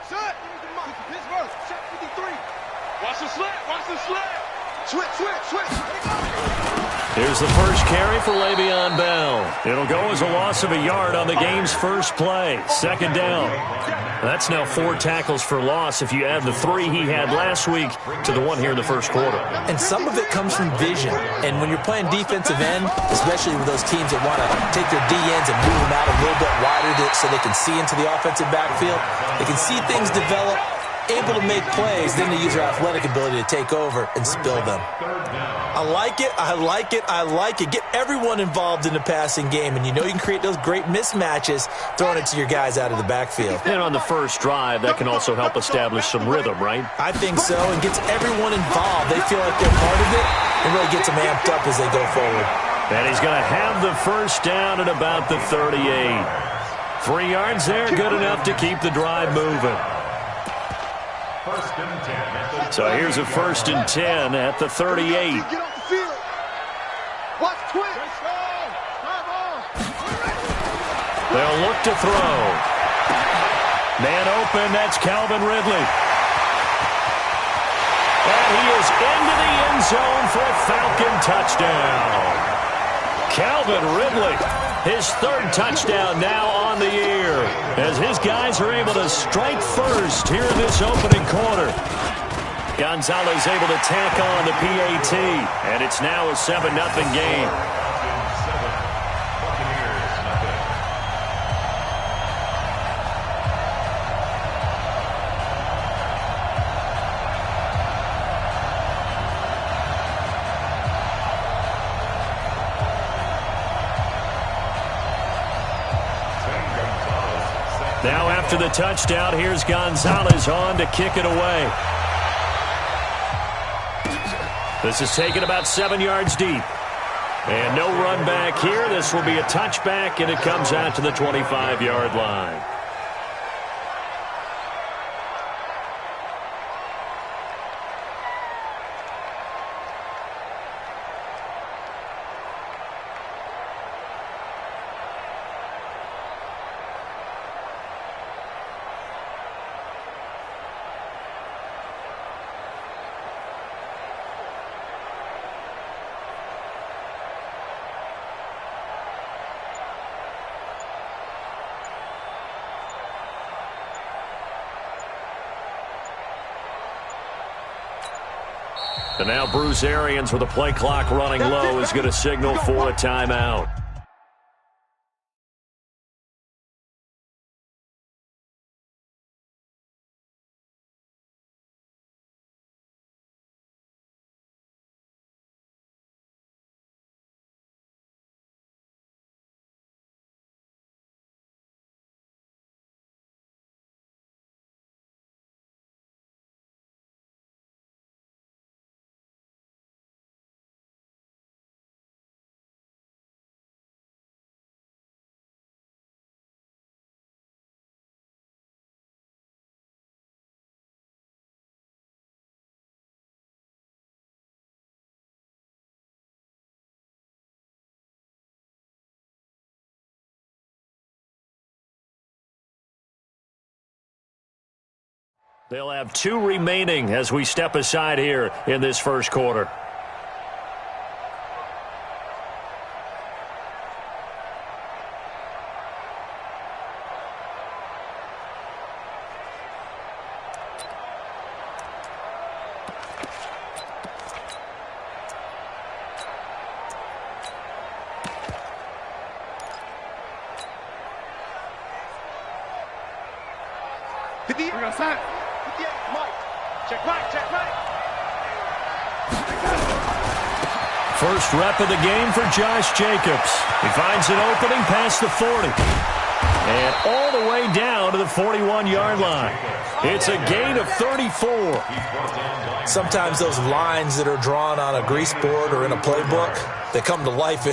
Shut. Shut 53. Watch the slip. Watch the slip. Switch. Here's the first carry for Le'Veon Bell. It'll go as a loss of a yard on the game's first play. Second down. That's now 4 tackles for loss if you add the 3 he had last week to the 1 here in the first quarter. And some of it comes from vision. And when you're playing defensive end, especially with those teams that want to take their DNs and move them out a little bit wider so they can see into the offensive backfield, they can see things develop, able to make plays, then they use their athletic ability to take over and spill them. I like it. Get everyone involved in the passing game, and you know you can create those great mismatches throwing it to your guys out of the backfield. And on the first drive, that can also help establish some rhythm, right? I think so, and gets everyone involved. They feel like they're part of it, and really gets them amped up as they go forward. And he's going to have the first down at about the 38. 3 yards there, good enough to keep the drive moving. So here's a 1st and 10 at the 38. Get off the field. Watch quick. They'll look to throw. Man open, that's Calvin Ridley. And he is into the end zone for a Falcon touchdown. Calvin Ridley, his 3rd touchdown now on the year, as his guys are able to strike first here in this opening quarter. Gonzalez able to tack on the PAT, and it's now a 7-0 game. Now after the touchdown, here's Gonzalez on to kick it away. This is taken about 7 yards deep. And no run back here. This will be a touchback, and it comes out to the 25-yard line. And now Bruce Arians, with the play clock running low, is going to signal for a timeout. They'll have 2 remaining as we step aside here in this first quarter. First rep of the game for Josh Jacobs. He finds an opening past the 40. And all the way down to the 41-yard line. It's a gain of 34. Sometimes those lines that are drawn on a grease board or in a playbook, they come to life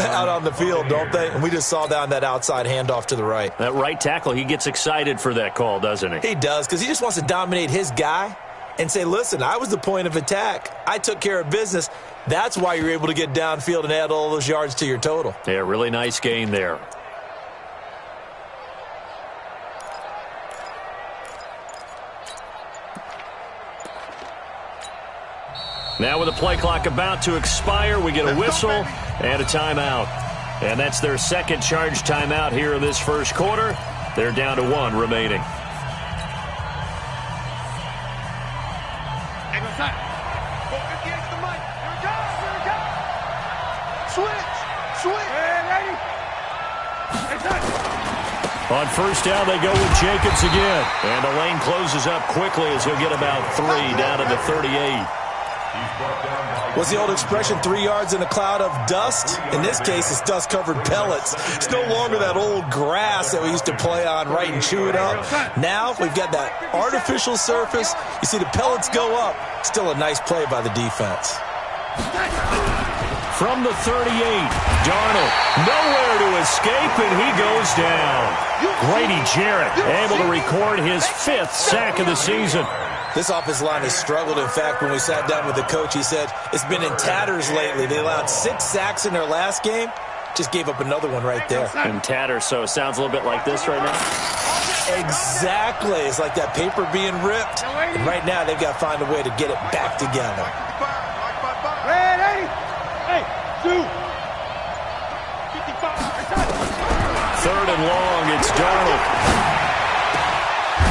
out on the field, don't they? And we just saw down that outside handoff to the right. That right tackle, he gets excited for that call, doesn't he? He does, because he just wants to dominate his guy and say, listen, I was the point of attack. I took care of business. That's why you're able to get downfield and add all those yards to your total. Yeah, really nice gain there. Now with the play clock about to expire, we get a whistle and a timeout. And that's their second charge timeout here in this first quarter. They're down to 1 remaining. On first down, they go with Jacobs again. And the lane closes up quickly as he'll get about 3 down to the 38. What's the old expression, 3 yards in a cloud of dust? In this case, it's dust-covered pellets. It's no longer that old grass that we used to play on, right, and chew it up. Now we've got that artificial surface. You see the pellets go up. Still a nice play by the defense. From the 38, Darnold nowhere to escape, and he goes down. Grady Jarrett able to record his 5th sack of the season. This offensive line has struggled. In fact, when we sat down with the coach, he said it's been in tatters lately. They allowed 6 sacks in their last game. Just gave up another one right there. In tatters, so it sounds a little bit like this right now? Exactly. It's like that paper being ripped. And right now, they've got to find a way to get it back together. Ready? Hey, 2. 3rd and long, it's Darnold.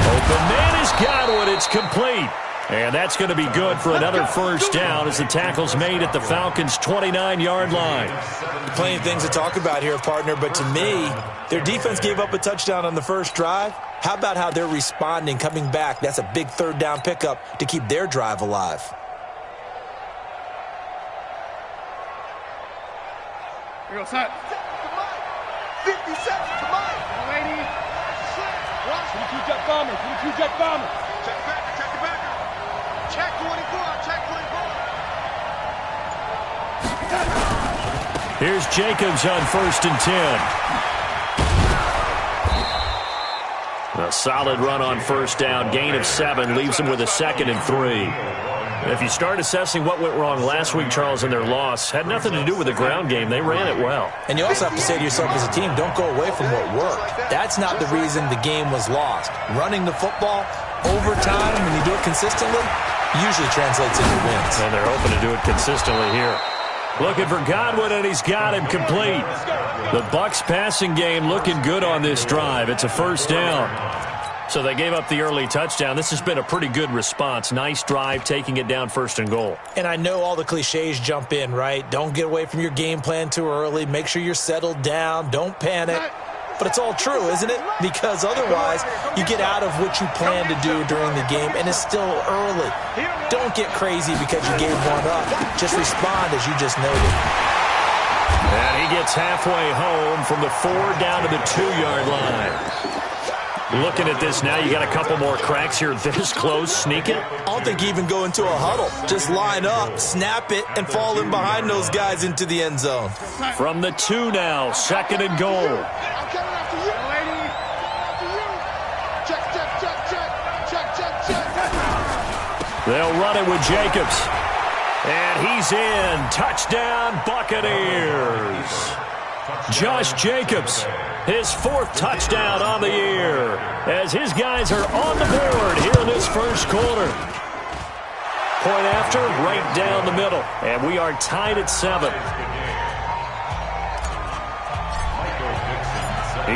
Open man has got one. It's complete. And that's going to be good for another first down as the tackle's made at the Falcons' 29-yard line. Plenty of things to talk about here, partner, but to me, their defense gave up a touchdown on the first drive. How about how they're responding, coming back? That's a big 3rd down pickup to keep their drive alive. Here goes set. 50 seconds, come on. Lady. 22 jet bombers, 22 jet bombers. Check the backer, check the backer. Check 24, check 24. Here's Jacobs on 1st and 10. A solid run on first down. Gain of 7 leaves them with a 2nd and 3. If you start assessing what went wrong last week, Charles, in their loss, had nothing to do with the ground game. They ran it well. And you also have to say to yourself as a team, don't go away from what worked. That's not the reason the game was lost. Running the football over time, when you do it consistently, usually translates into wins. And they're hoping to do it consistently here. Looking for Godwin, and he's got him complete. The Bucs passing game looking good on this drive. It's a first down. So they gave up the early touchdown. This has been a pretty good response. Nice drive, taking it down 1st and goal. And I know all the cliches jump in, right? Don't get away from your game plan too early. Make sure you're settled down. Don't panic. But it's all true, isn't it? Because otherwise, you get out of what you plan to do during the game, and it's still early. Don't get crazy because you gave one up. Just respond as you just noted. And he gets halfway home from the 4 down to the 2-yard line. Looking at this now, you got a couple more cracks here this close. Sneak it. I don't think you even go into a huddle. Just line up, snap it, and fall in behind those guys into the end zone. From the 2 now, 2nd and goal. I'm coming after you, lady. After you. Check, check, check, check. Check, check, check. They'll run it with Jacobs. And he's in. Touchdown, Buccaneers. Josh Jacobs, his 4th touchdown on the year, as his guys are on the board here in this first quarter. Point after, right down the middle, and we are tied at 7.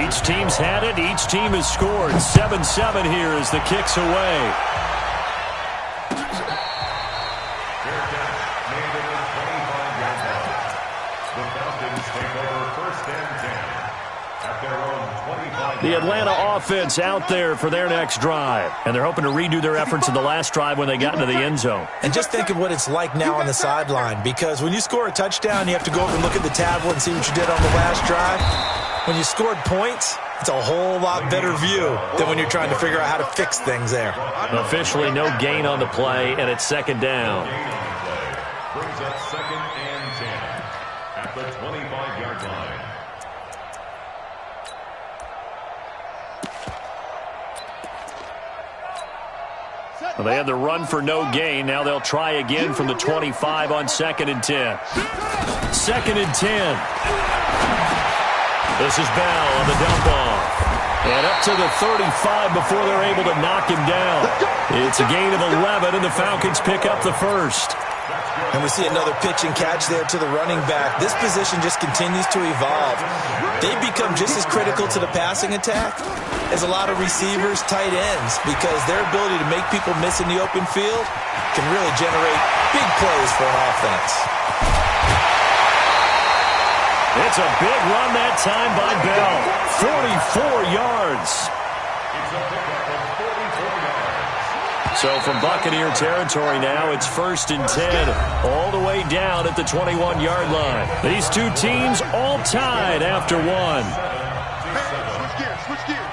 Each team's had it. Each team has scored. 7-7 here as the kick's away. The Atlanta offense out there for their next drive. And they're hoping to redo their efforts in the last drive when they got into the end zone. And just think of what it's like now on the sideline. Because when you score a touchdown, you have to go over and look at the tablet and see what you did on the last drive. When you scored points, it's a whole lot better view than when you're trying to figure out how to fix things there. Officially no gain on the play, and it's 2nd down. Brings up 2nd and 10 at the 25-yard line. Well, they had the run for no gain. Now they'll try again from the 25 on 2nd and 10. 2nd and 10. This is Bell on the dump off. And up to the 35 before they're able to knock him down. It's a gain of 11, and the Falcons pick up the first. And we see another pitch and catch there to the running back. This position just continues to evolve. They become just as critical to the passing attack as a lot of receivers, tight ends, because their ability to make people miss in the open field can really generate big plays for an offense. It's a big run that time by Bell. 44 yards. It's a pickup of 44 yards. So from Buccaneer territory now, it's 1st and 10, all the way down at the 21-yard line. These two teams all tied after one. Switch gears.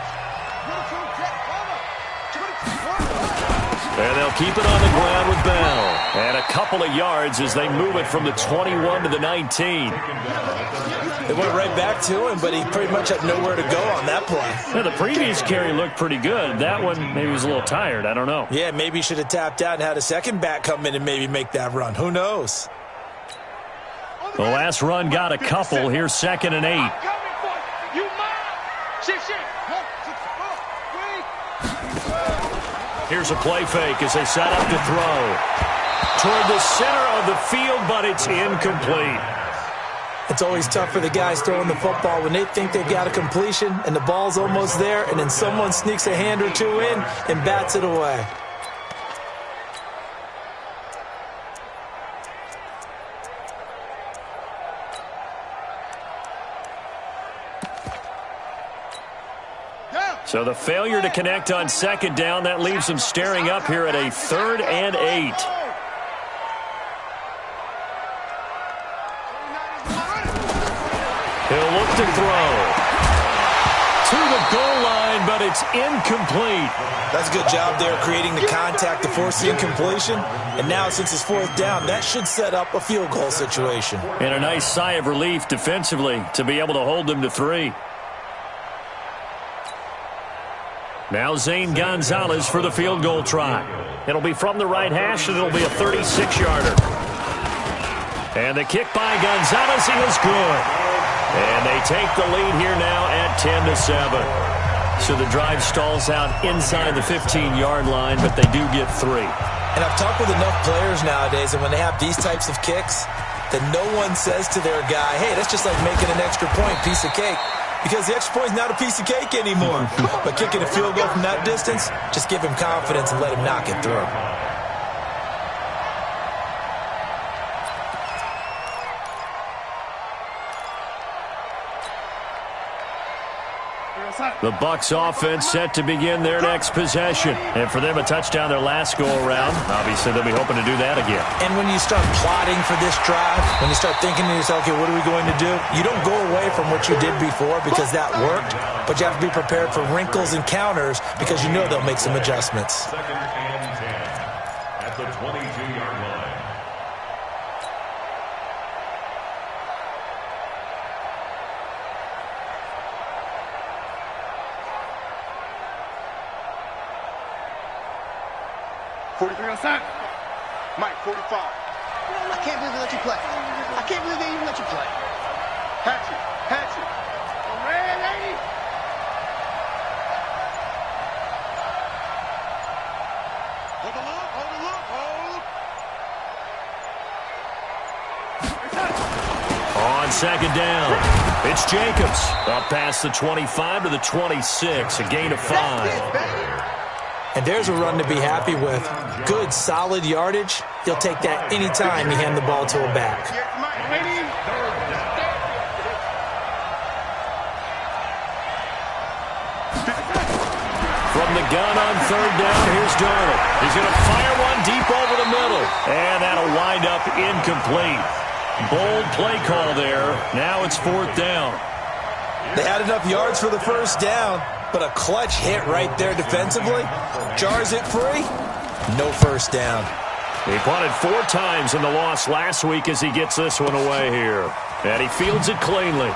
And they'll keep it on the ground with Bell. And a couple of yards as they move it from the 21 to the 19. They went right back to him, but he pretty much had nowhere to go on that play. Yeah, the previous carry looked pretty good. That one, maybe he was a little tired. I don't know. Yeah, maybe he should have tapped out and had a second back come in and maybe make that run. Who knows? The last run got a couple. Here's 2nd and 8. Here's a play fake as they set up to throw. Toward the center of the field, but it's incomplete. It's always tough for the guys throwing the football when they think they've got a completion and the ball's almost there, and then someone sneaks a hand or two in and bats it away. So the failure to connect on 2nd down, that leaves them staring up here at a 3rd and 8. He'll look to throw. To the goal line, but it's incomplete. That's a good job there creating the contact to force the incompletion. And now since it's 4th down, that should set up a field goal situation. And a nice sigh of relief defensively to be able to hold them to 3. Now Zane Gonzalez for the field goal try. It'll be from the right hash, and it'll be a 36-yarder. And the kick by Gonzalez is good. And they take the lead here now at 10-7. So the drive stalls out inside the 15-yard line, but they do get 3. And I've talked with enough players nowadays, and when they have these types of kicks, that no one says to their guy, hey, that's just like making an extra point, piece of cake. Because the extra point is not a piece of cake anymore. But kicking a field goal from that distance, just give him confidence and let him knock it through. The Bucs offense set to begin their next possession. And for them, a touchdown their last go-around. Obviously, they'll be hoping to do that again. And when you start plotting for this drive, when you start thinking to yourself, okay, what are we going to do? You don't go away from what you did before because that worked, but you have to be prepared for wrinkles and counters because you know they'll make some adjustments. 2nd and 10 at the 22-yard line. Mike, 45. I can't believe they let you play. I can't believe they even let you play. Hatchet. Red lady. On 2nd down, it's Jacobs. Up past the 25 to the 26, a gain of 5. And there's a run to be happy with. Good, solid yardage. He'll take that anytime you hand the ball to a back. From the gun on 3rd down, here's Darnold. He's going to fire one deep over the middle. And that'll wind up incomplete. Bold play call there. Now it's 4th down. They had enough yards for the 1st down, but a clutch hit right there defensively. Jars it free. No 1st down. He punted 4 times in the loss last week as he gets this one away here. And he fields it cleanly.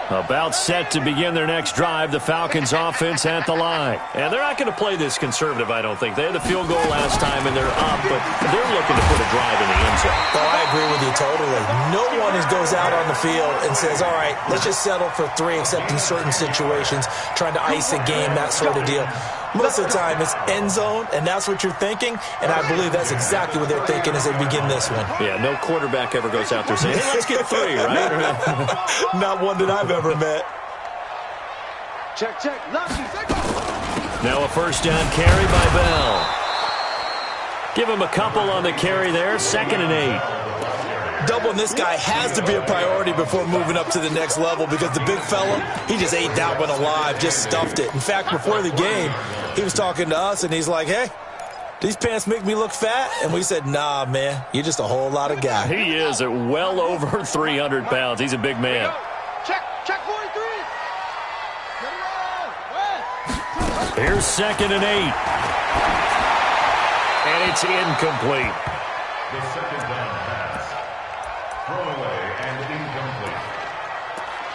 A About set to begin their next drive, the Falcons offense at the line. And they're not going to play this conservative, I don't think. They had the field goal last time, and they're up, but they're looking to put a drive in the end zone. Oh, I agree with you totally. No one goes out on the field and says, all right, let's just settle for 3, except in certain situations, trying to ice a game, that sort of deal. Most of the time, it's end zone, and that's what you're thinking, and I believe that's exactly what they're thinking as they begin this one. Yeah, no quarterback ever goes out there saying, hey, let's get 3, right? Not one that I've ever met. Check. Now a first down carry by Bell. Give him a couple on the carry there, 2nd and 8. Doubling this guy has to be a priority before moving up to the next level because the big fella, he just ate that one alive, just stuffed it. In fact, before the game, he was talking to us, and he's like, hey, these pants make me look fat? And we said, nah, man, you're just a whole lot of guy. He is at well over 300 pounds. He's a big man. Check 43. Here's 2nd and 8. And it's incomplete. The second down pass. Throwaway and incomplete.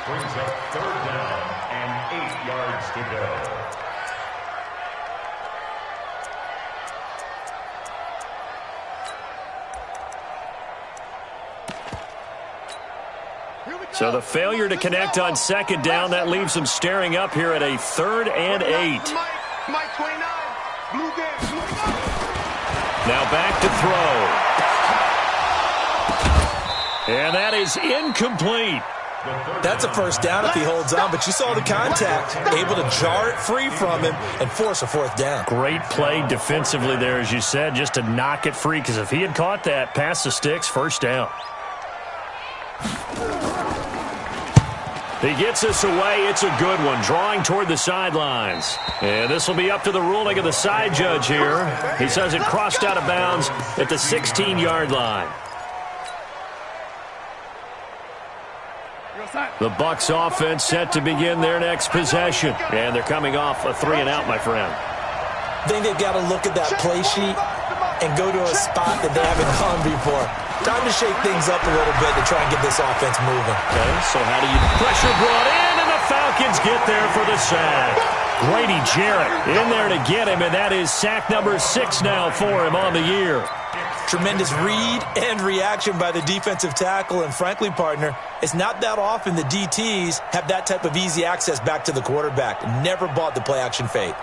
Brings up 3rd down and 8 yards to go. So the failure to connect on 2nd down, that leaves them staring up here at a 3rd and 8. Mike 29. Blue game. Now back to throw. And that is incomplete. That's a first down if he holds on, but you saw the contact. Able to jar it free from him and force a 4th down. Great play defensively there, as you said, just to knock it free, because if he had caught that, past the sticks, first down. He gets us away. It's a good one, drawing toward the sidelines. And this will be up to the ruling of the side judge here. He says it crossed out of bounds at the 16-yard line. The Bucs offense set to begin their next possession. And they're coming off a 3-and-out, my friend. I think they've got to look at that play sheet and go to a spot that they haven't gone before. Time to shake things up a little bit to try and get this offense moving. Okay, so how do you... Pressure brought in, and the Falcons get there for the sack. Grady Jarrett in there to get him, and that is sack number 6 now for him on the year. Tremendous read and reaction by the defensive tackle, and frankly, partner, it's not that often the DTs have that type of easy access back to the quarterback. Never bought the play-action fake.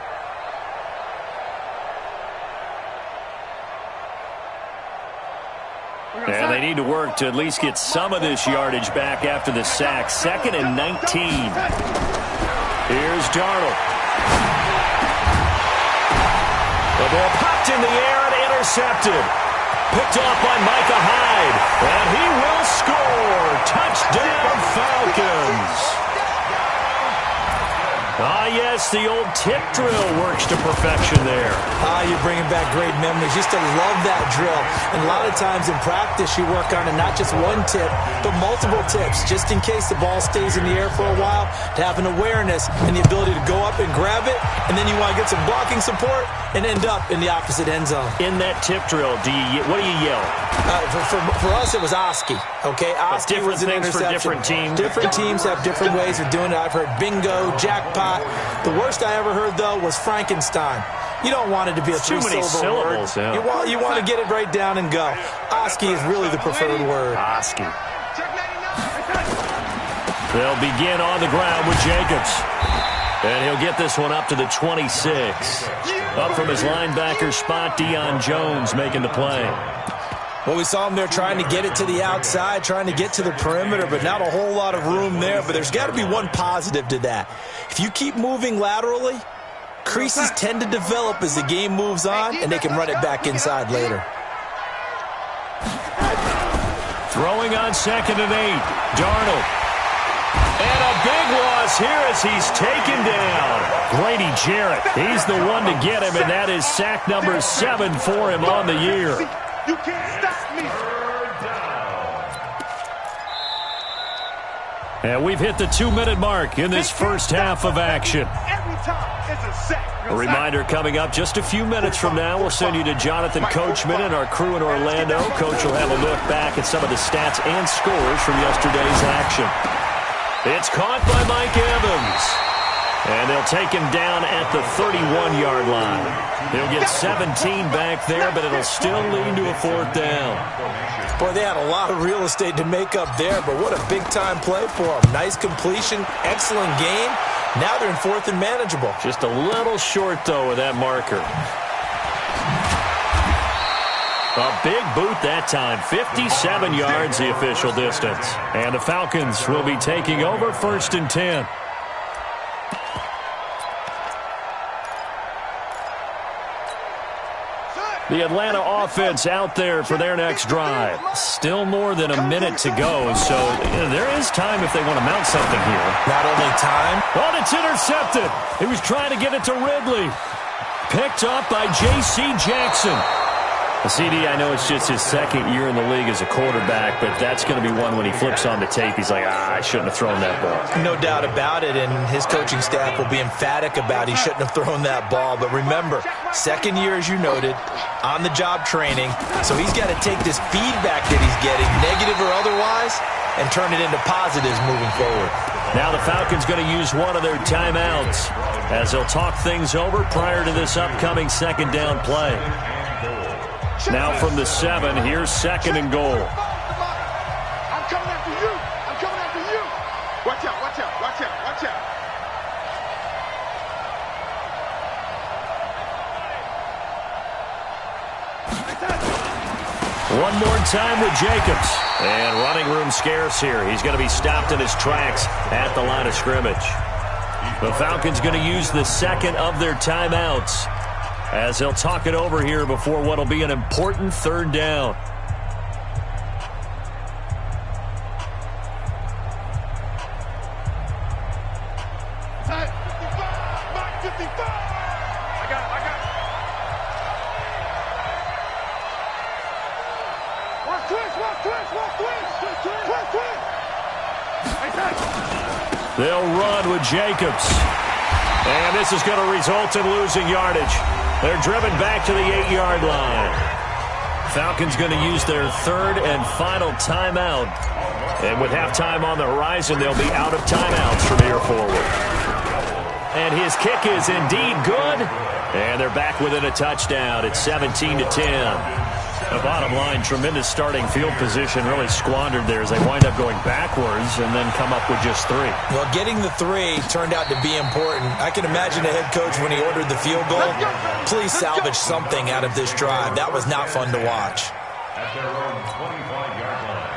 And they need to work to at least get some of this yardage back after the sack. 2nd and 19. Here's Darnold. The ball popped in the air and intercepted. Picked off by Micah Hyde. And he will score. Touchdown, Falcons. Ah, yes, the old tip drill works to perfection there. Ah, you're bringing back great memories. Used to love that drill. And a lot of times in practice, you work on it, not just one tip, but multiple tips, just in case the ball stays in the air for a while, to have an awareness and the ability to go up and grab it, and then you want to get some blocking support and end up in the opposite end zone. In that tip drill, what do you yell? For us, it was Oski. Okay, Oski was an things interception. for different teams. Different teams have different ways of doing it. I've heard bingo, jackpot. The worst I ever heard, though, was Frankenstein. You don't want it to be a three-syllable word. Yeah. You want to get it right down and go. Oski is really the preferred word. Oski. They'll begin on the ground with Jacobs. And he'll get this one up to the 26. Up from his linebacker spot, Deion Jones making the play. Well, we saw him there trying to get it to the outside, trying to get to the perimeter, but not a whole lot of room there. But there's got to be one positive to that. If you keep moving laterally, creases tend to develop as the game moves on, and they can run it back inside later. Throwing on 2nd and 8. Darnold. And a big loss here as he's taken down. Grady Jarrett, he's the one to get him, and that is sack number 7 for him on the year. You can't stop me. And we've hit the 2-minute mark in this first half of action. Every time it's a sack. A reminder coming up just a few minutes from now. We'll send you to Jonathan Coachman and our crew in Orlando. Coach will have a look back at some of the stats and scores from yesterday's action. It's caught by Mike Evans. And they'll take him down at the 31-yard line. He'll get 17 back there, but it'll still lead to a 4th down. Boy, they had a lot of real estate to make up there, but what a big-time play for them. Nice completion, excellent game. Now they're in 4th and manageable. Just a little short, though, with that marker. A big boot that time. 57 yards, the official distance. And the Falcons will be taking over 1st and 10. The Atlanta offense out there for their next drive. Still more than a minute to go, so there is time if they want to mount something here. Not only time. Oh, it's intercepted. He was trying to get it to Ridley. Picked up by J.C. Jackson. CD, I know it's just his 2nd year in the league as a quarterback, but that's going to be one when he flips on the tape, he's like, I shouldn't have thrown that ball. No doubt about it, and his coaching staff will be emphatic about he shouldn't have thrown that ball. But remember, 2nd year, as you noted, on-the-job training, so he's got to take this feedback that he's getting, negative or otherwise, and turn it into positives moving forward. Now the Falcons going to use one of their timeouts as they'll talk things over prior to this upcoming 2nd down play. Now from the 7, here's 2nd and goal. I'm coming after you. I'm coming after you. Watch out, watch out, watch out, watch out. One more time with Jacobs. And running room scarce here. He's going to be stopped in his tracks at the line of scrimmage. The Falcons going to use the 2nd of their timeouts as they'll talk it over here before what will be an important 3rd down. They'll run with Jacobs. And this is going to result in losing yardage. They're driven back to the 8-yard line. Falcons going to use their 3rd and final timeout. And with halftime on the horizon, they'll be out of timeouts from here forward. And his kick is indeed good. And they're back within a touchdown. It's 17-10. The bottom line, tremendous starting field position, really squandered there as they wind up going backwards and then come up with just 3. Well, getting the 3 turned out to be important. I can imagine the head coach when he ordered the field goal. Please salvage something out of this drive. That was not fun to watch. At their own 25-yard line.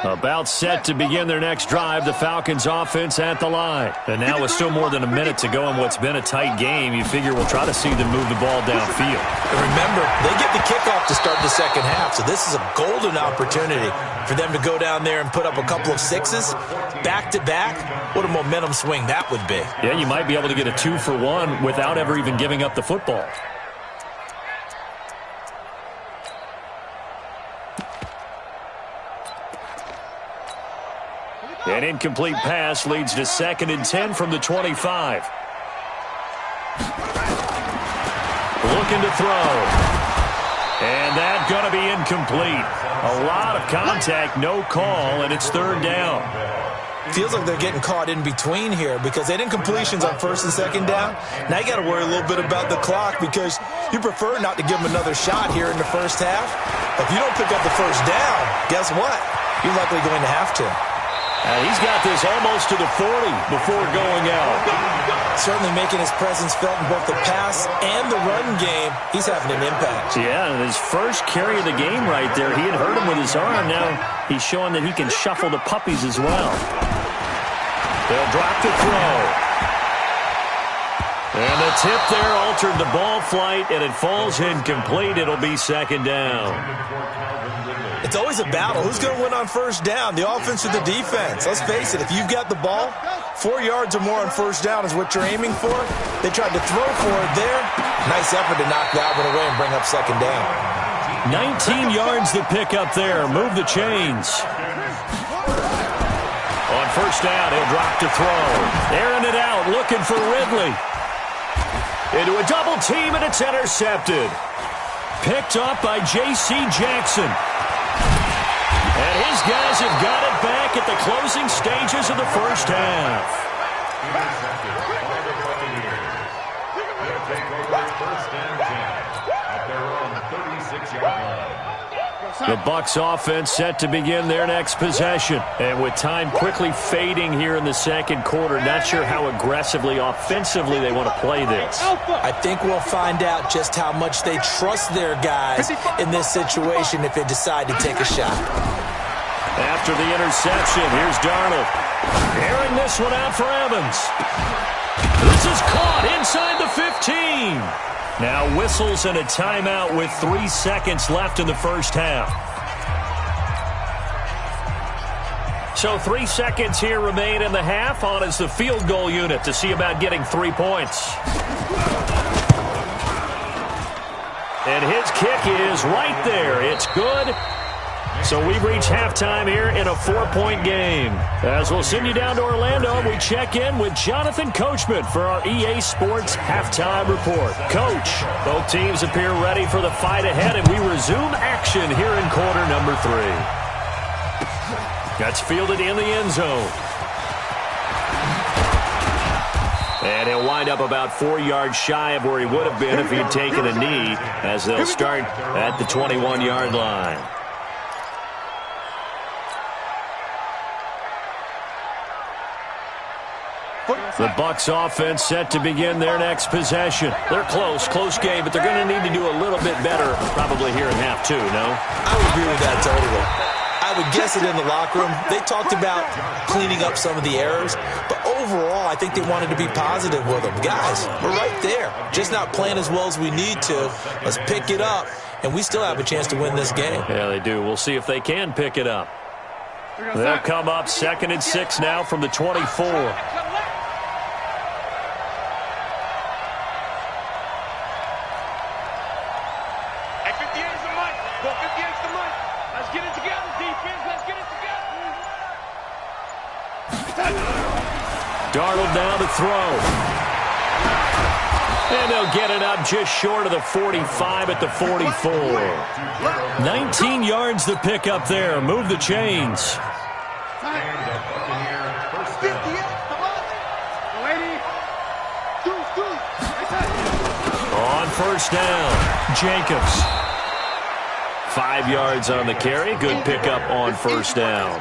About set to begin their next drive, the Falcons offense at the line. And now with still more than a minute to go in what's been a tight game, you figure we'll try to see them move the ball downfield. And remember, they get the kickoff to start the 2nd half, so this is a golden opportunity for them to go down there and put up a couple of 6s back-to-back. What a momentum swing that would be. Yeah, you might be able to get a 2-for-1 without ever even giving up the football. An incomplete pass leads to 2nd and 10 from the 25. Looking to throw. And that's going to be incomplete. A lot of contact, no call, and it's 3rd down. Feels like they're getting caught in between here because they had incompletions on 1st and 2nd down. Now you got to worry a little bit about the clock because you prefer not to give them another shot here in the 1st half. If you don't pick up the 1st down, guess what? You're likely going to have to. He's got this almost to the 40 before going out. Certainly making his presence felt in both the pass and the run game. He's having an impact. Yeah, and his first carry of the game right there, he had hurt him with his arm. Now he's showing that he can shuffle the puppies as well. They'll drop the throw. And the tip there altered the ball flight, and it falls incomplete. It'll be 2nd down. It's always a battle. Who's going to win on 1st down, the offense or the defense? Let's face it, if you've got the ball, 4 yards or more on 1st down is what you're aiming for. They tried to throw for it there. Nice effort to knock that one away and bring up 2nd down. 19 yards to pick up there. Move the chains. On first down, he'll drop to throw. Airing it out, looking for Ridley. Into a double team, and it's intercepted. Picked up by J.C. Jackson. And his guys have got it back at the closing stages of the first half. Intercepted by the Buccaneers. They'll take over first and 10 at their own 36-yard line. The Bucs offense set to begin their next possession. And with time quickly fading here in the second quarter, not sure how aggressively, offensively they want to play this. I think we'll find out just how much they trust their guys in this situation if they decide to take a shot. After the interception, here's Darnold. Airing this one out for Evans. This is caught inside the 15. Now whistles and a timeout with 3 seconds left in the first half. So 3 seconds here remain in the half. On is the field goal unit to see about getting 3 points. And his kick is right there. It's good. So we've reached halftime here in a 4-point game. As we'll send you down to Orlando, we check in with Jonathan Coachman for our EA Sports Halftime Report. Coach, both teams appear ready for the fight ahead, and we resume action here in quarter number 3. That's fielded in the end zone. And he'll wind up about 4 yards shy of where he would have been if he'd taken a knee, as they'll start at the 21-yard line. The Bucs offense set to begin their next possession. They're close game, but they're going to need to do a little bit better probably here in half 2, no? I would agree with that totally. I would guess it in the locker room. They talked about cleaning up some of the errors, but overall, I think they wanted to be positive with them. Guys, we're right there. Just not playing as well as we need to. Let's pick it up, and we still have a chance to win this game. Yeah, they do. We'll see if they can pick it up. They'll come up 2nd and 6 now from the 24. Darnold now to throw. And they'll get it up just short of the 45 at the 44. 19 yards to pick up there. Move the chains. On first down, Jacobs. 5 yards on the carry. Good pickup on first down.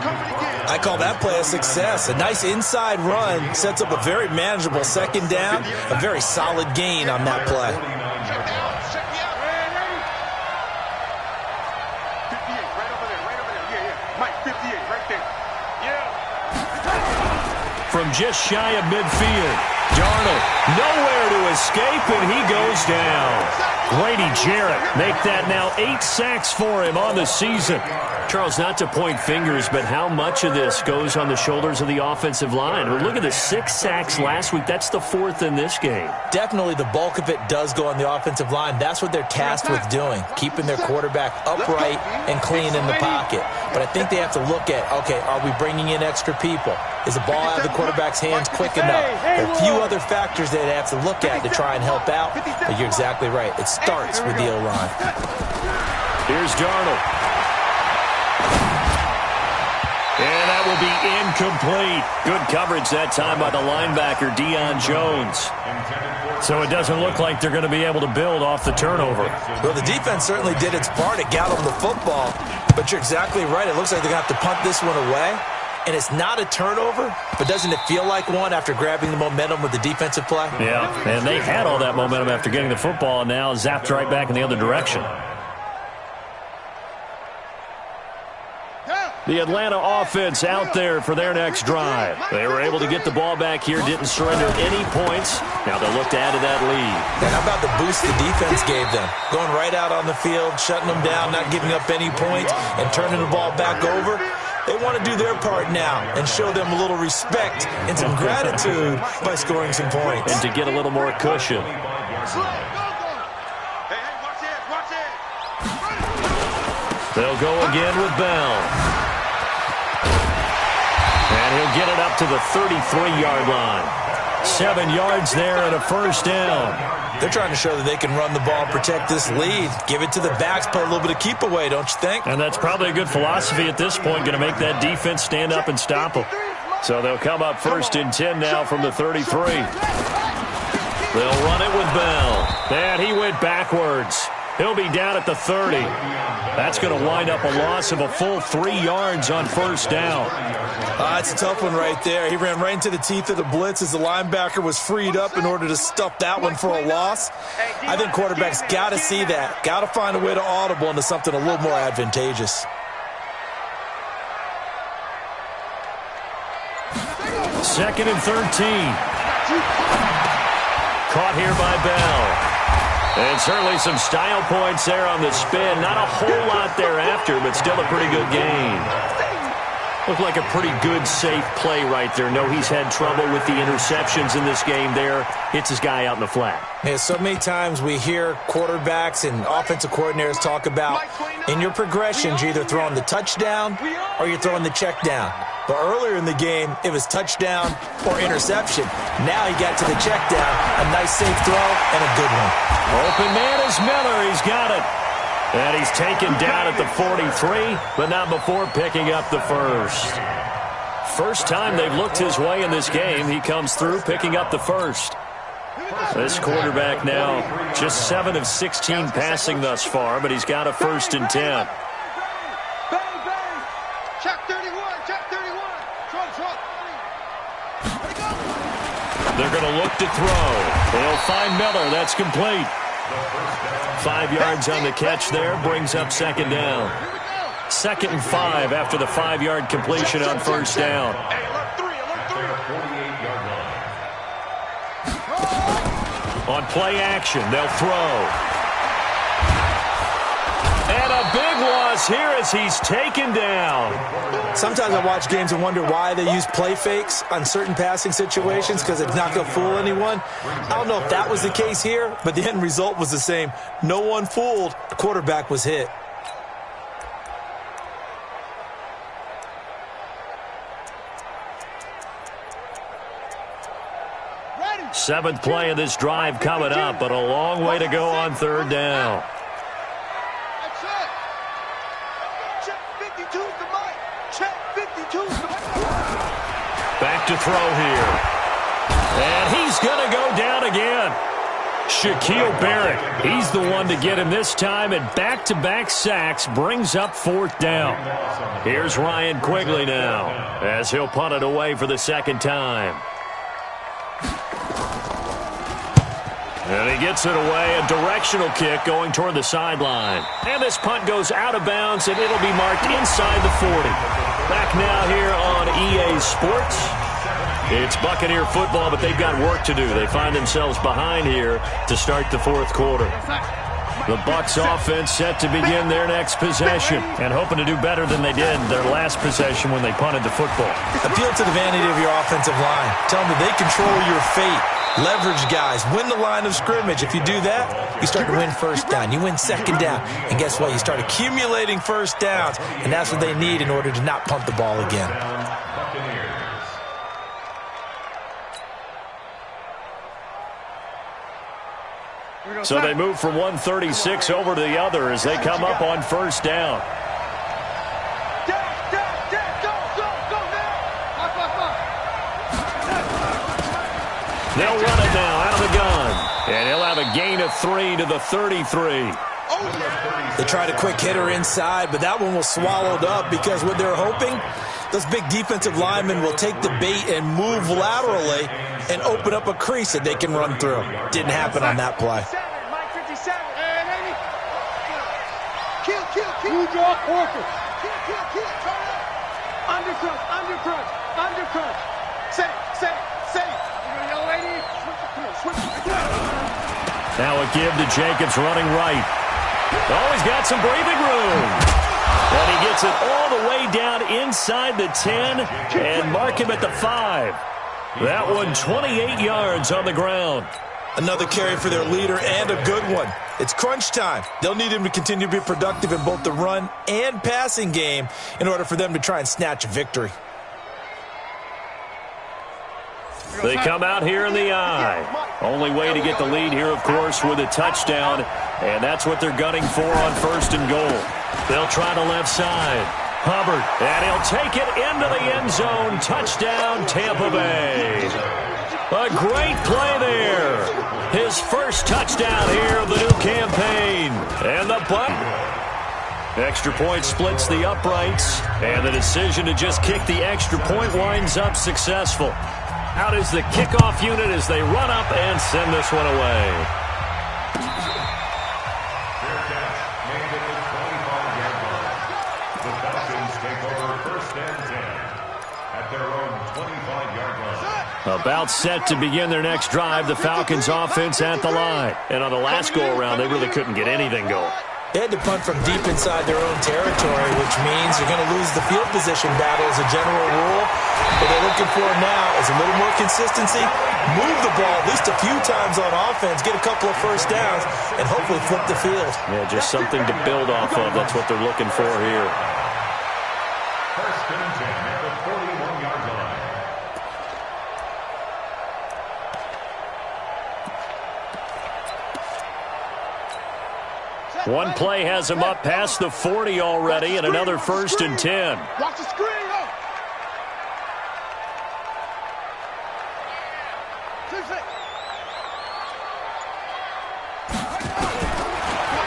I call that play a success. A nice inside run sets up a very manageable second down. A very solid gain on that play. From just shy of midfield, Darnold nowhere to escape, and he goes down. Grady Jarrett make that now 8 sacks for him on the season. Charles, not to point fingers, but how much of this goes on the shoulders of the offensive line? Well, look at the 6 sacks last week. That's the 4th in this game. Definitely the bulk of it does go on the offensive line. That's what they're tasked with doing, keeping their quarterback upright and clean in the pocket. But I think they have to look at, okay, are we bringing in extra people? Is the ball out of the quarterback's hands quick enough? There are a few other factors that they have to look at to try and help out. But you're exactly right. It starts with the O-line. Here's Darnold. And that will be incomplete. Good coverage that time by the linebacker, Deion Jones. So it doesn't look like they're going to be able to build off the turnover. Well, the defense certainly did its part. It got them the football. But you're exactly right. It looks like they're going to have to punt this one away. And it's not a turnover, but doesn't it feel like one after grabbing the momentum with the defensive play? Yeah, and they had all that momentum after getting the football, and now zapped right back in the other direction. The Atlanta offense out there for their next drive. They were able to get the ball back here, didn't surrender any points. Now they'll look to add to that lead. And how about the boost the defense gave them? Going right out on the field, shutting them down, not giving up any points, and turning the ball back over. They want to do their part now and show them a little respect and some gratitude by scoring some points. And to get a little more cushion. They'll go again with Bell. And He'll get it up to the 33-yard line. 7 yards there and a first down. They're trying to show that they can run the ball and protect this lead. Give it to the backs, play a little bit of keep away, don't you think? And that's probably a good philosophy at this point, going to make that defense stand up and stop them. So they'll come up 1st and 10 now from the 33. They'll run it with Bell. And he went backwards. He'll be down at the 30. That's going to wind up a loss of a full 3 yards on first down. That's a tough one right there. He ran right into the teeth of the blitz as the linebacker was freed up in order to stuff that one for a loss. I think quarterbacks got to see that. Got to find a way to audible into something a little more advantageous. Second and 13. Caught here by Bell. And certainly some style points there on the spin. Not a whole lot thereafter, but still a pretty good gain. Looked like a pretty good, safe play right there. No, he's had trouble with the interceptions in this game there. Hits his guy out in the flat. Yeah, so many times we hear quarterbacks and offensive coordinators talk about in your progressions, you're either throwing the touchdown or you're throwing the check down. But earlier in the game, it was touchdown or interception. Now he got to the check down. A nice safe throw and a good one. Open man is Miller. He's got it. And he's taken down at the 43, but not before picking up the first. First time they've looked his way in this game. He comes through picking up the first. This quarterback now just 7 of 16 passing thus far, but he's got a 1st and 10. They're going to look to throw. They'll find Miller. That's complete. 5 yards on the catch there. Brings up 2nd down. 2nd and 5 after the 5-yard completion on first down. On play action, they'll throw. And a big loss here as he's taken down. Sometimes I watch games and wonder why they use play fakes on certain passing situations, because it's not going to fool anyone. I don't know if that was the case here, but the end result was the same. No one fooled. The quarterback was hit. Seventh play of this drive coming up, but a long way to go on 3rd down. Back to throw here. And he's going to go down again. Shaquille Barrett, he's the one to get him this time, and back-to-back sacks brings up 4th down. Here's Ryan Quigley now as he'll punt it away for the 2nd time. And he gets it away, a directional kick going toward the sideline. And this punt goes out of bounds, and it'll be marked inside the 40. Back now here on EA Sports. It's Buccaneer football, but they've got work to do. They find themselves behind here to start the 4th quarter. The Bucs offense set to begin their next possession and hoping to do better than they did their last possession when they punted the football. Appeal to the vanity of your offensive line. Tell them that they control your fate. Leverage guys. Win the line of scrimmage. If you do that, you start to win 1st down. You win 2nd down. And guess what? You start accumulating 1st downs. And that's what they need in order to not punt the ball again. So they move from 136 over to the other as they come up on 1st down. They'll run it now out of the gun. And he'll have a gain of 3 to the 33. They tried a quick hitter inside, but that one was swallowed up because what they're hoping, those big defensive linemen will take the bait and move laterally and open up a crease that they can run through. Didn't happen on that play. Now a give to Jacobs running right. Oh, he's got some breathing room. And he gets it all the way down inside the 10 and mark him at the 5. That one 28 yards on the ground. Another carry for their leader and a good one. It's crunch time. They'll need him to continue to be productive in both the run and passing game in order for them to try and snatch a victory. They come out here in the I. Only way to get the lead here, of course, with a touchdown, and that's what they're gunning for on 1st and goal. They'll try the left side. Hubbard, and he'll take it into the end zone. Touchdown, Tampa Bay. A great play there. His first touchdown here of the new campaign. And the punt. Extra point splits the uprights, and the decision to just kick the extra point winds up successful. Out is the kickoff unit as they run up and send this one away. Fair catch made at the 25-yard line. The Falcons take over 1st and 10 at their own 25-yard line. About set to begin their next drive, the Falcons offense at the line. And on the last go-around, they really couldn't get anything going. They had to punt from deep inside their own territory, which means you're going to lose the field position battle as a general rule. What they're looking for now is a little more consistency, move the ball at least a few times on offense, get a couple of first downs, and hopefully flip the field. Yeah, just something to build off of. That's what they're looking for here. 1st and 10 at the 41-yard line. One play has him up past the 40 already, and another 1st and 10. Watch the screen.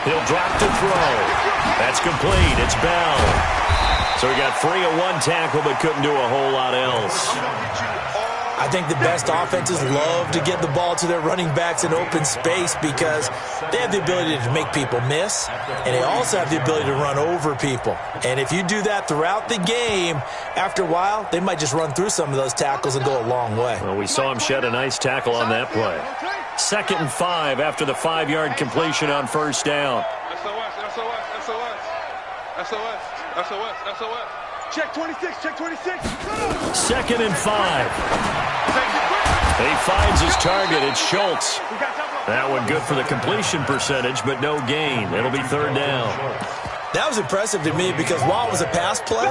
He'll drop to throw. That's complete. It's Bell. So he got free of one tackle but couldn't do a whole lot else. I think the best offenses love to get the ball to their running backs in open space because they have the ability to make people miss, and they also have the ability to run over people. And if you do that throughout the game, after a while, they might just run through some of those tackles and go a long way. Well, we saw him shed a nice tackle on that play. 2nd and 5 after the 5-yard completion on 1st down. SOS. Check 26, check 26. 2nd and 5. He finds his target. It's Schultz. That one good for the completion percentage, but no gain. It'll be 3rd down. That was impressive to me because while it was a pass play,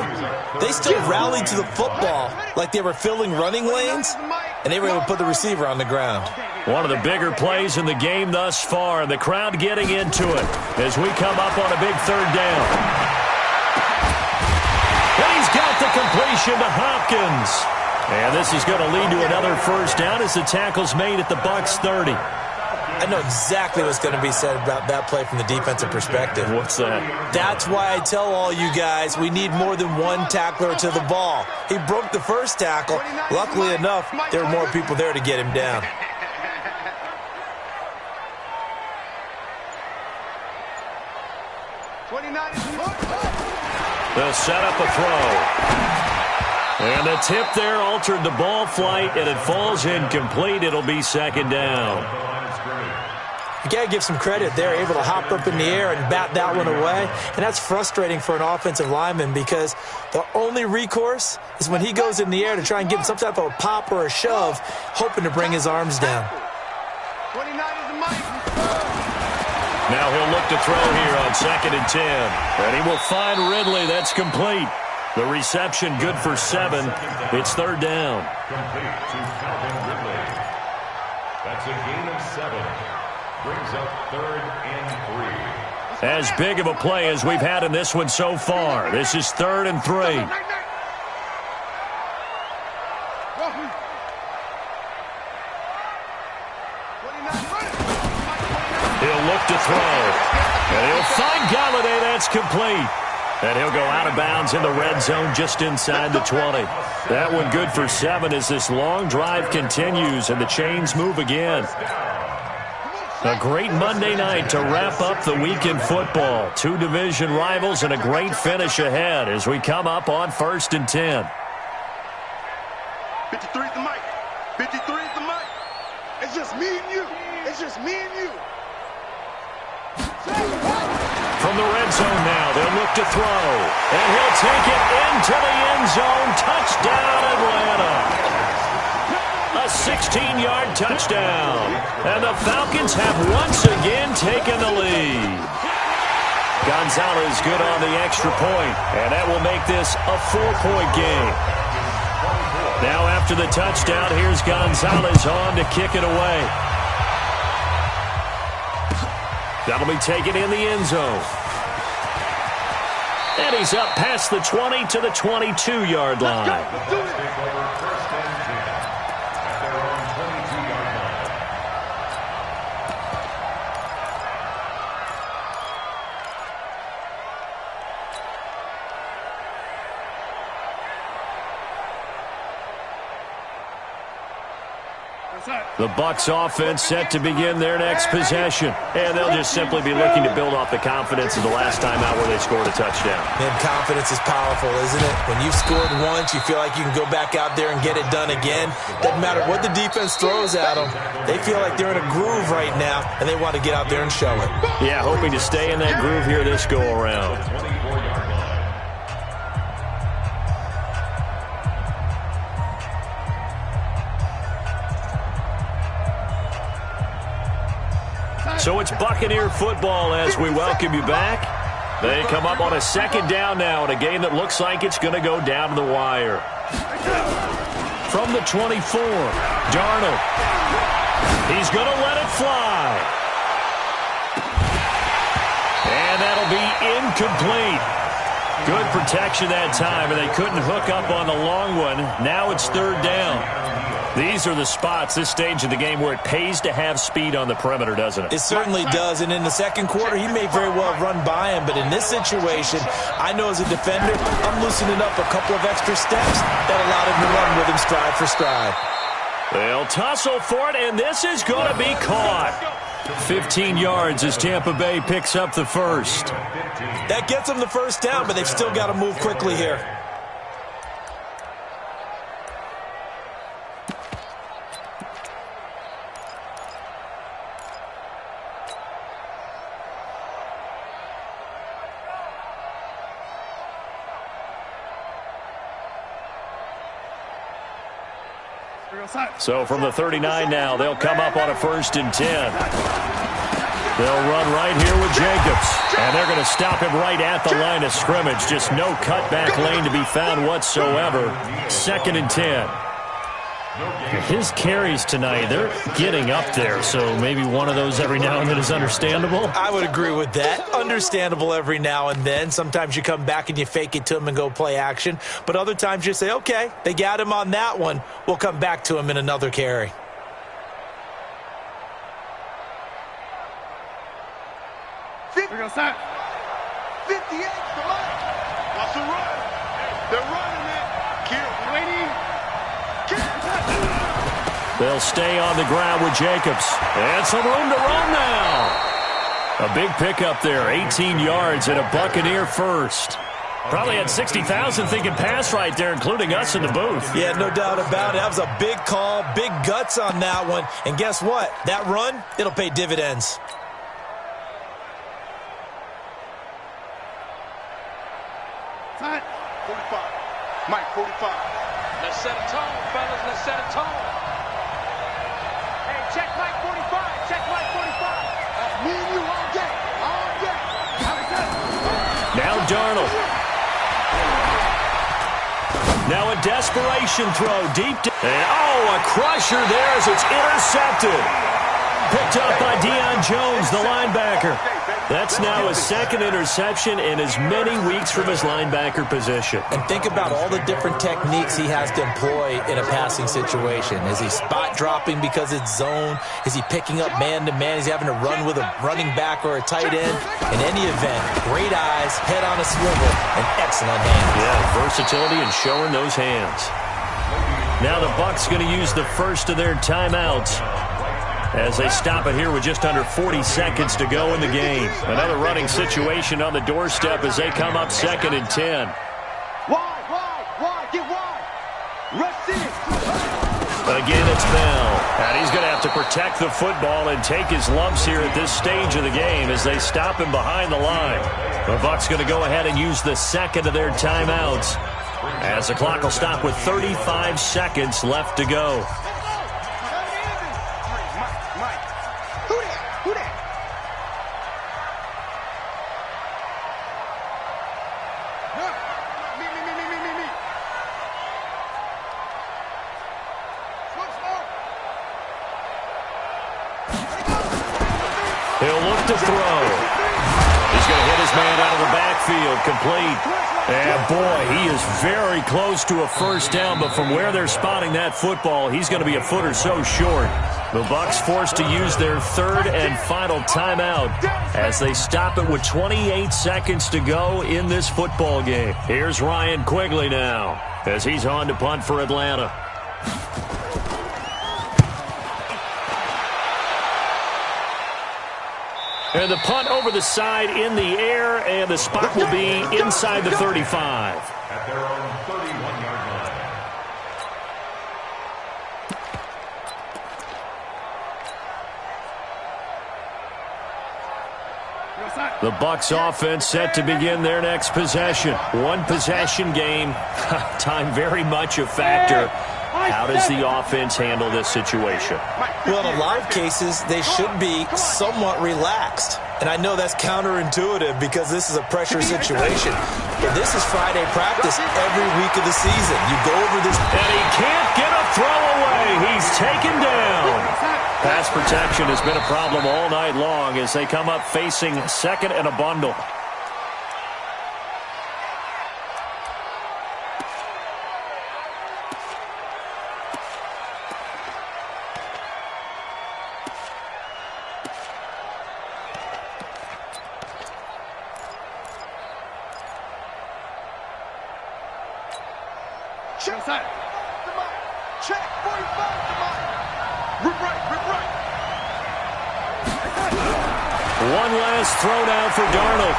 they still rallied to the football like they were filling running lanes, and they were able to put the receiver on the ground. One of the bigger plays in the game thus far, and the crowd getting into it as we come up on a big 3rd down. And he's got the completion to Hopkins. And this is going to lead to another 1st down as the tackle's made at the Bucs 30. I know exactly what's going to be said about that play from the defensive perspective. What's that? That's why I tell all you guys we need more than one tackler to the ball. He broke the first tackle. Luckily enough, there were more people there to get him down. They'll set up a throw. And the tip there altered the ball flight, and it falls incomplete. It'll be 2nd down. You got to give some credit. They're able to hop up in the air and bat that one away. And that's frustrating for an offensive lineman because the only recourse is when he goes in the air to try and give him some type of a pop or a shove, hoping to bring his arms down. 29 is the mic. Now he'll look to throw here on 2nd and 10. And he will find Ridley. That's complete. The reception good for 7. It's 3rd down. Complete to Calvin Ridley. That's a gain of 7. Brings up 3rd and 3. As big of a play as we've had in this one so far. This is 3rd and 3. He'll look to throw. And he'll find Galladay. That's complete. And he'll go out of bounds in the red zone just inside the 20. That one good for 7 as this long drive continues and the chains move again. A great Monday night to wrap up the week in football. 2 division rivals and a great finish ahead as we come up on 1st and 10. 53 is the mic. 53 is the mic. It's just me and you. It's just me and you. From the red zone now, they'll look to throw. And he'll take it into the end zone. Touchdown, Atlanta. A 16-yard touchdown. And the Falcons have once again taken the lead. Gonzalez good on the extra point. And that will make this a 4-point game. Now after the touchdown, here's Gonzalez on to kick it away. That'll be taken in the end zone. And he's up past the 20 to the 22-yard line. The Bucs offense set to begin their next possession. And they'll just simply be looking to build off the confidence of the last time out where they scored a touchdown. Man, confidence is powerful, isn't it? When you've scored once, you feel like you can go back out there and get it done again. Doesn't matter what the defense throws at them. They feel like they're in a groove right now, and they want to get out there and show it. Yeah, hoping to stay in that groove here this go-around. So it's Buccaneer football as we welcome you back. They come up on a second down now in a game that looks like it's going to go down to the wire. From the 24, Darnold. He's going to let it fly. And that'll be incomplete. Good protection that time, and they couldn't hook up on the long one. Now it's third down. These are the spots, this stage of the game, where it pays to have speed on the perimeter, doesn't it? It certainly does, and in the second quarter, he may very well have run by him, but in this situation, I know as a defender, I'm loosening up a couple of extra steps that allowed him to run with him stride for stride. They'll tussle for it, and this is going to be caught. 15 yards as Tampa Bay picks up the first. That gets them the first down, but they've still got to move quickly here. So from the 39 now, they'll come up on a 1st and 10. They'll run right here with Jacobs. And they're going to stop him right at the line of scrimmage. Just no cutback lane to be found whatsoever. 2nd and 10. His carries tonight, they're getting up there, so maybe one of those every now and then is understandable. I would agree with that. Understandable every now and then. Sometimes you come back and you fake it to him and go play action. But other times you say, okay, they got him on that one. We'll come back to him in another carry. We're going to start. 58, come on. What's the run? They're running it. Kill. Waiting. They'll stay on the ground with Jacobs. And some room to run now. A big pickup there, 18 yards and a Buccaneer first. Probably had 60,000 thinking pass right there, including us in the booth. Yeah, no doubt about it. That was a big call, big guts on that one. And guess what? That run, it'll pay dividends. Time. 45. Mike, 45. Let's set a tone, fellas. Let's set a tone. Hey, check Mike 45. Check Mike 45. That's me and you all day. All day. Now Darnold. Now a desperation throw deep. And a crusher there as it's intercepted. Picked up by Deion Jones, the linebacker. That's now his 2nd interception in as many weeks from his linebacker position. And think about all the different techniques he has to employ in a passing situation. Is he spot dropping because it's zone? Is he picking up man-to-man? Is he having to run with a running back or a tight end? In any event, great eyes, head on a swivel, and excellent hands. Yeah, versatility and showing those hands. Now the Bucs going to use the first of their timeouts as they stop it here with just under 40 seconds to go in the game. Another running situation on the doorstep as they come up 2nd and 10. Wide, get wide. Rush in. Again, it's Bell. And he's going to have to protect the football and take his lumps here at this stage of the game as they stop him behind the line. The Bucs going to go ahead and use the 2nd of their timeouts as the clock will stop with 35 seconds left to go. backfield, complete. And, boy, he is very close to a first down, but from where they're spotting that football, he's going to be a foot or so short. The Bucs forced to use their third and final timeout as they stop it with 28 seconds to go in this football game. Here's Ryan Quigley now as he's on to punt for Atlanta. And the punt over the side in the air, and the spot will be inside the 35. At their own 31-yard line. The Bucs offense set to begin their next possession. One possession game. Time very much a factor. How does the offense handle this situation? Well, in a lot of cases, they should be somewhat relaxed. And I know that's counterintuitive because this is a pressure situation. But this is Friday practice every week of the season. You go over this. And he can't get a throw away. He's taken down. Pass protection has been a problem all night long as they come up facing second and a bundle. Check. Check. 45. Rip right. One last throw down for Darnold.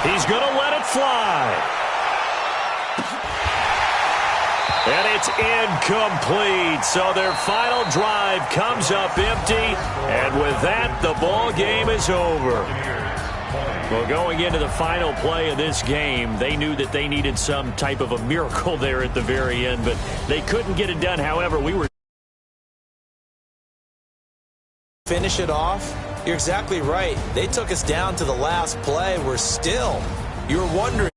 He's going to let it fly. And it's incomplete. So their final drive comes up empty. And with that, the ball game is over. Well, going into the final play of this game, they knew that they needed some type of a miracle there at the very end, but they couldn't get it done. However, we were finish it off. You're exactly right. They took us down to the last play. We're still, you're wondering.